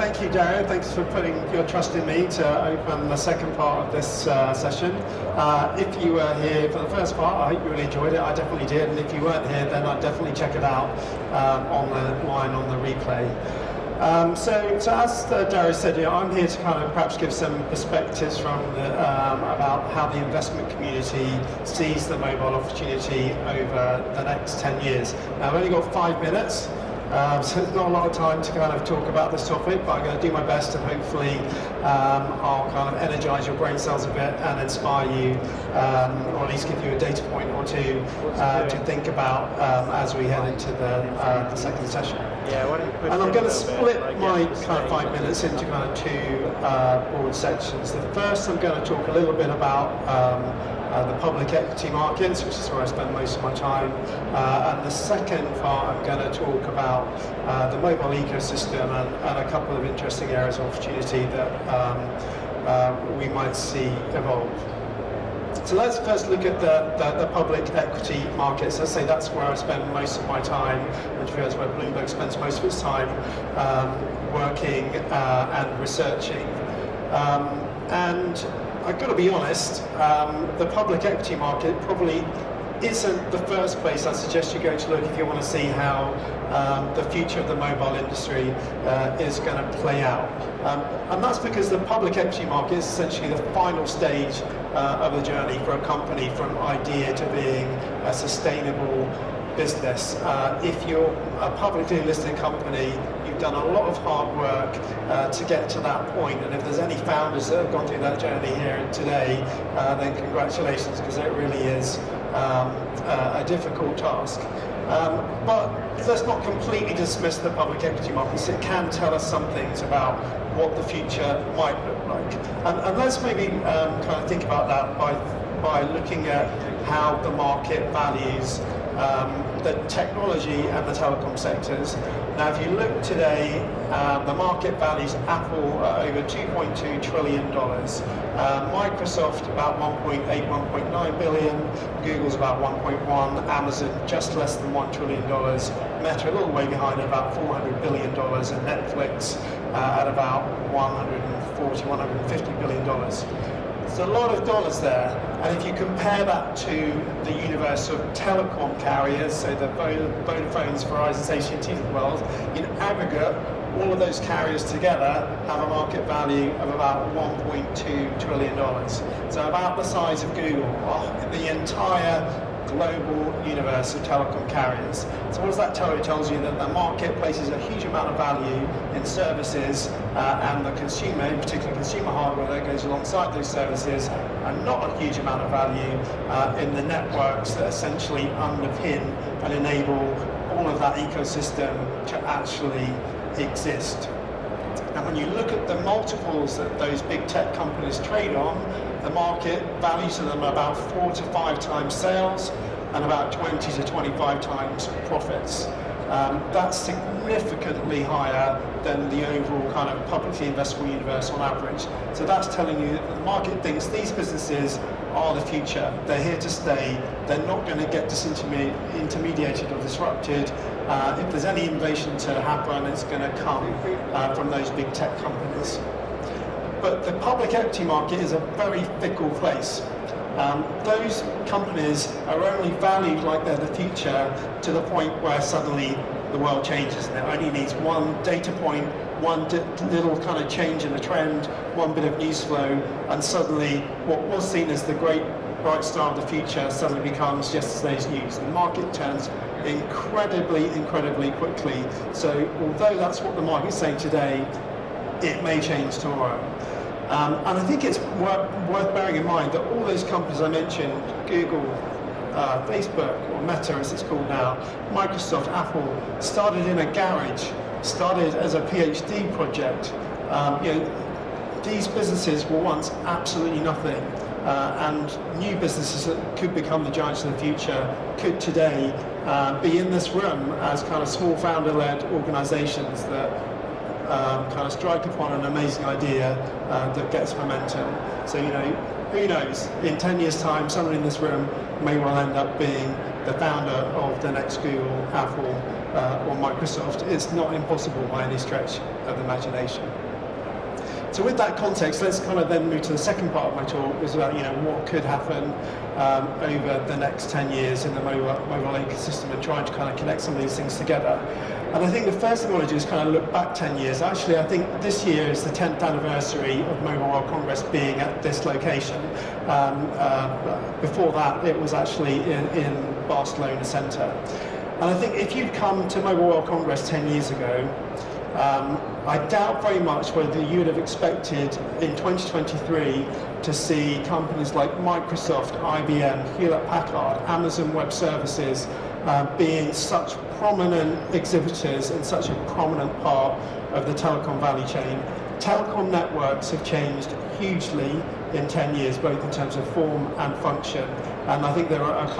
Thank you, Darren. Thanks for putting your trust in me to open the second part of this session. If you were here for the first part, I hope you really enjoyed it. I definitely did. And if you weren't here, then I'd definitely check it out online on the replay. So as Darren said, I'm here to kind of perhaps give some perspectives from about how the investment community sees the mobile opportunity over the next 10 years. Now, I've only got 5 minutes. So there's not a lot of time to kind of talk about this topic, but I'm going to do my best and hopefully I'll kind of energize your brain cells a bit and inspire you, or at least give you a data point or two to think about as we head into the second session. And I'm going to split my kind of 5 minutes into kind of two broad sections. The first, I'm going to talk a little bit about the public equity markets, which is where I spend most of my time. And the second part, I'm going to talk about the mobile ecosystem and a couple of interesting areas of opportunity that we might see evolve. So let's first look at the public equity markets. Let's say that's where I spend most of my time, which is where Bloomberg spends most of its time working and researching. And I've got to be honest, the public equity market probably isn't the first place I suggest you go to look if you want to see how the future of the mobile industry is going to play out. And that's because the public equity market is essentially the final stage of the journey for a company from idea to being a sustainable business. If you're a publicly listed company, you've done a lot of hard work to get to that point, and if there's any founders that have gone through that journey here today, then congratulations, because it really is a difficult task. But let's not completely dismiss the public equity markets. It can tell us some things about what the future might look like. And let's maybe kind of think about that by looking at how the market values the technology and the telecom sectors. Now, if you look today, the market values Apple at over $2.2 trillion, Microsoft about 1.8, 1.9 billion, Google's about 1.1, Amazon just less than $1 trillion, Meta a little way behind at about $400 billion, and Netflix at about $140, $150 billion. There's a lot of dollars there, and if you compare that to the universe of telecom carriers, so the Vodafones, Verizon's, AT&T's of the world, in aggregate, all of those carriers together have a market value of about $1.2 trillion. So about the size of Google, the entire global universe of telecom carriers. So what does that tell you? It tells you that the market places a huge amount of value in services and the consumer, in particular consumer hardware that goes alongside those services, and not a huge amount of value in the networks that essentially underpin and enable all of that ecosystem to actually exist. And when you look at the multiples that those big tech companies trade on, the market values them about 4 to 5 times sales and about 20 to 25 times profits. That's significantly higher than the overall kind of publicly investable universe on average. So that's telling you that the market thinks these businesses are the future. They're here to stay. They're not going to get disintermediated or disrupted. If there's any innovation to happen, it's going to come from those big tech companies. But the public equity market is a very fickle place. Those companies are only valued like they're the future to the point where suddenly the world changes, and it only needs one data point, one little kind of change in the trend, one bit of news flow, and suddenly what was seen as the great bright star of the future suddenly becomes yesterday's news. The market turns incredibly quickly. So although that's what the market's saying today, it may change tomorrow. And I think it's worth bearing in mind that all those companies I mentioned, Google, Facebook, or Meta as it's called now, Microsoft, Apple, started in a garage, started as a PhD project. These businesses were once absolutely nothing, and new businesses that could become the giants of the future could today be in this room as kind of small founder-led organizations that kind of strike upon an amazing idea that gets momentum. So, who knows? In 10 years' time, someone in this room may well end up being the founder of the next Google, Apple, or Microsoft, it's not impossible by any stretch of the imagination. So with that context, let's kind of then move to the second part of my talk, which is about what could happen over the next 10 years in the mobile ecosystem, and trying to kind of connect some of these things together. And I think the first thing I want to do is kind of look back 10 years. Actually, I think this year is the 10th anniversary of Mobile World Congress being at this location. Before that, it was actually in Barcelona Centre. And I think if you'd come to Mobile World Congress 10 years ago, I doubt very much whether you'd have expected in 2023 to see companies like Microsoft, IBM, Hewlett-Packard, Amazon Web Services being such prominent exhibitors and such a prominent part of the telecom value chain. Telecom networks have changed hugely in 10 years, both in terms of form and function. And I think they're at a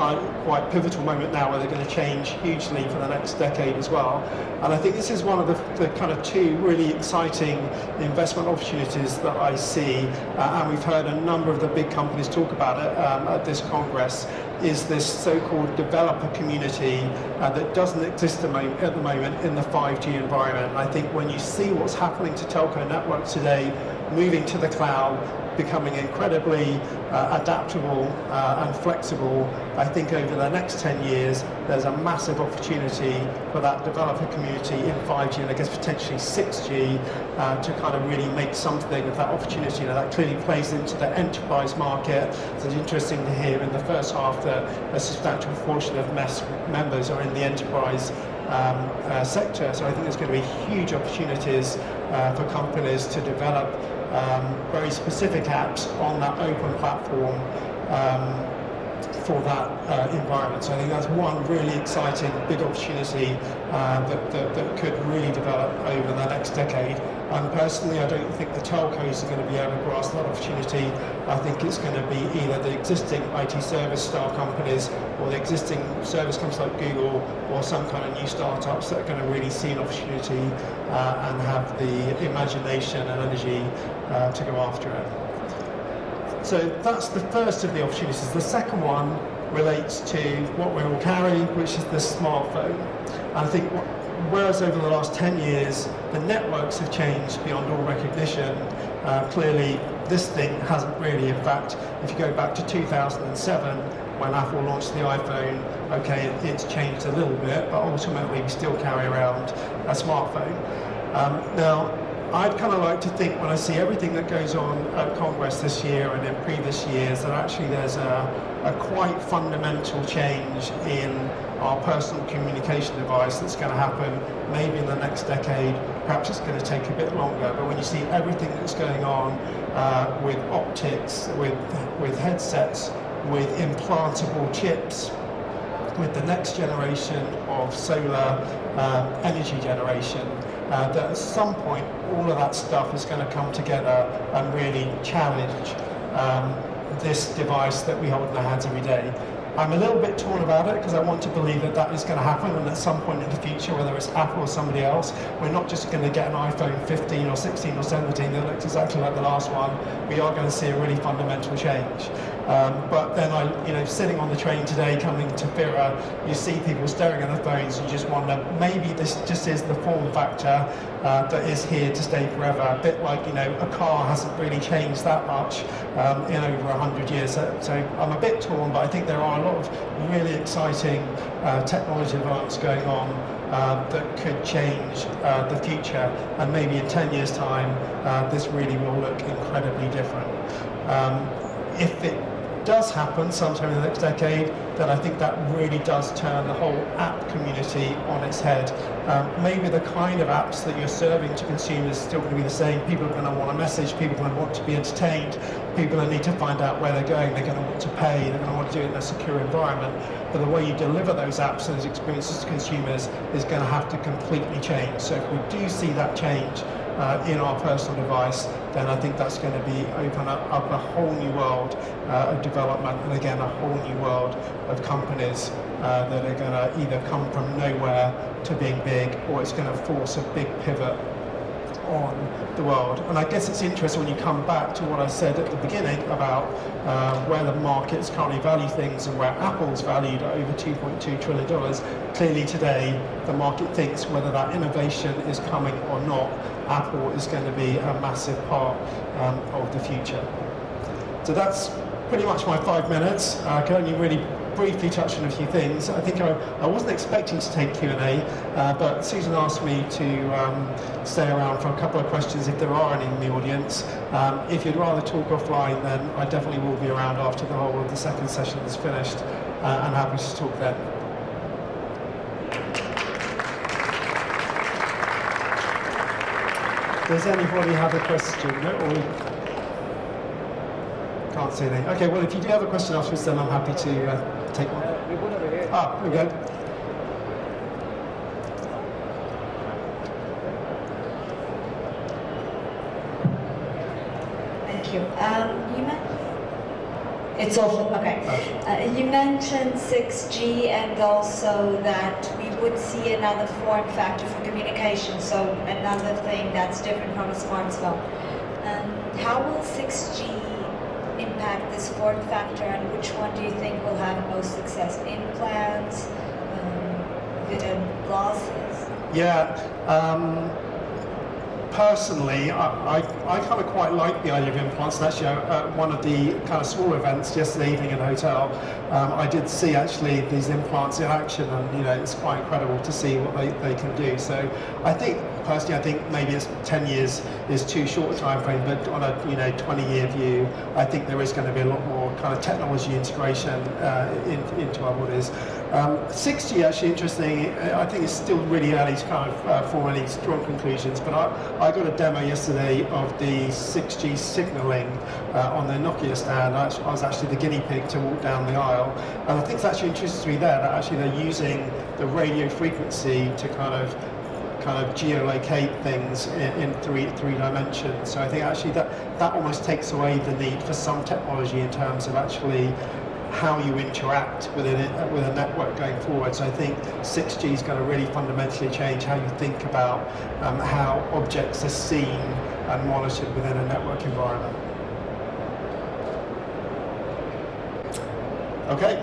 quite pivotal moment now where they're going to change hugely for the next decade as well. And I think this is one of the kind of two really exciting investment opportunities that I see, and we've heard a number of the big companies talk about it at this Congress, is this so-called developer community that doesn't exist at the moment in the 5G environment. And I think when you see what's happening to telco networks today, moving to the cloud, becoming incredibly adaptable and flexible, I think over the next 10 years there's a massive opportunity for that developer community in 5G and I guess potentially 6G to kind of really make something of that opportunity. Now that clearly plays into the enterprise market. So it's interesting to hear in the first half that a substantial proportion of MES members are in the enterprise sector. So I think there's going to be huge opportunities for companies to develop very specific apps on that open platform for that environment. So I think that's one really exciting big opportunity that could really develop over the next decade. And personally, I don't think the telcos are going to be able to grasp that opportunity. I think it's going to be either the existing IT service style companies or the existing service companies like Google or some kind of new startups that are going to really see an opportunity and have the imagination and energy to go after it. So that's the first of the opportunities. The second one relates to what we all carry, which is the smartphone. And I think whereas over the last 10 years, the networks have changed beyond all recognition, clearly this thing hasn't really. In fact, if you go back to 2007, when Apple launched the iPhone, okay, it's changed a little bit, but ultimately we still carry around a smartphone. Now, I'd kind of like to think when I see everything that goes on at Congress this year and in previous years that actually there's a quite fundamental change in our personal communication device that's going to happen maybe in the next decade. Perhaps it's going to take a bit longer, but when you see everything that's going on with optics, with headsets, with implantable chips, with the next generation of solar energy generation, that at some point all of that stuff is going to come together and really challenge this device that we hold in our hands every day. I'm a little bit torn about it because I want to believe that that is going to happen, and at some point in the future, whether it's Apple or somebody else, we're not just going to get an iPhone 15 or 16 or 17 that looks exactly like the last one. We are going to see a really fundamental change. But then sitting on the train today coming to FIRA, you see people staring at their phones and you just wonder, maybe this just is the form factor that is here to stay forever. A bit like, a car hasn't really changed that much in over 100 years. So I'm a bit torn, but I think there are a lot of really exciting technology developments going on that could change the future, and maybe in 10 years' time, this really will look incredibly different. If it does happen sometime in the next decade, then I think that really does turn the whole app community on its head. Maybe the kind of apps that you're serving to consumers is still going to be the same. People are going to want to message, people are going to want to be entertained, people are going to need to find out where they're going, they're going to want to pay, they're going to want to do it in a secure environment. But the way you deliver those apps and those experiences to consumers is going to have to completely change. So if we do see that change in our personal device, then I think that's going to open up a whole new world of development, and again a whole new world of companies that are going to either come from nowhere to being big, or it's going to force a big pivot on the world. And I guess it's interesting when you come back to what I said at the beginning about where the markets currently value things and where Apple's valued at over $2.2 trillion. Clearly today, the market thinks whether that innovation is coming or not, Apple is going to be a massive part of the future. So that's pretty much my 5 minutes. I can only really briefly touch on a few things. I think I wasn't expecting to take Q&A, but Susan asked me to stay around for a couple of questions if there are any in the audience. If you'd rather talk offline, then I definitely will be around after the whole of the second session is finished, and happy to talk then. Does anybody have a question? No? Or can't see anything. Okay, well, if you do have a question afterwards, then I'm happy to take one. Ah, there we go. Thank you. It's also okay. You mentioned 6G and also that we would see another form factor for communication, so another thing that's different from a smartphone. How will 6G impact this form factor, and which one do you think will have most success? Implants, glasses? Yeah. Personally, I kind of quite like the idea of implants. And actually, at one of the kind of small events yesterday evening in a hotel, I did see actually these implants in action, and it's quite incredible to see what they can do. So I think personally, I think maybe it's 10 years is too short a time frame, but on a 20-year view, I think there is going to be a lot more kind of technology integration into our bodies. 6G actually interesting. I think it's still really early to kind of form any strong conclusions, but I got a demo yesterday of the 6G signaling on the Nokia stand. I was actually the guinea pig to walk down the aisle, and I think it's actually interesting to me there that actually they're using the radio frequency to kind of geolocate things in three dimensions. So I think actually that almost takes away the need for some technology in terms of actually how you interact with a network going forward. So I think 6G is going to really fundamentally change how you think about how objects are seen and monitored within a network environment. Okay.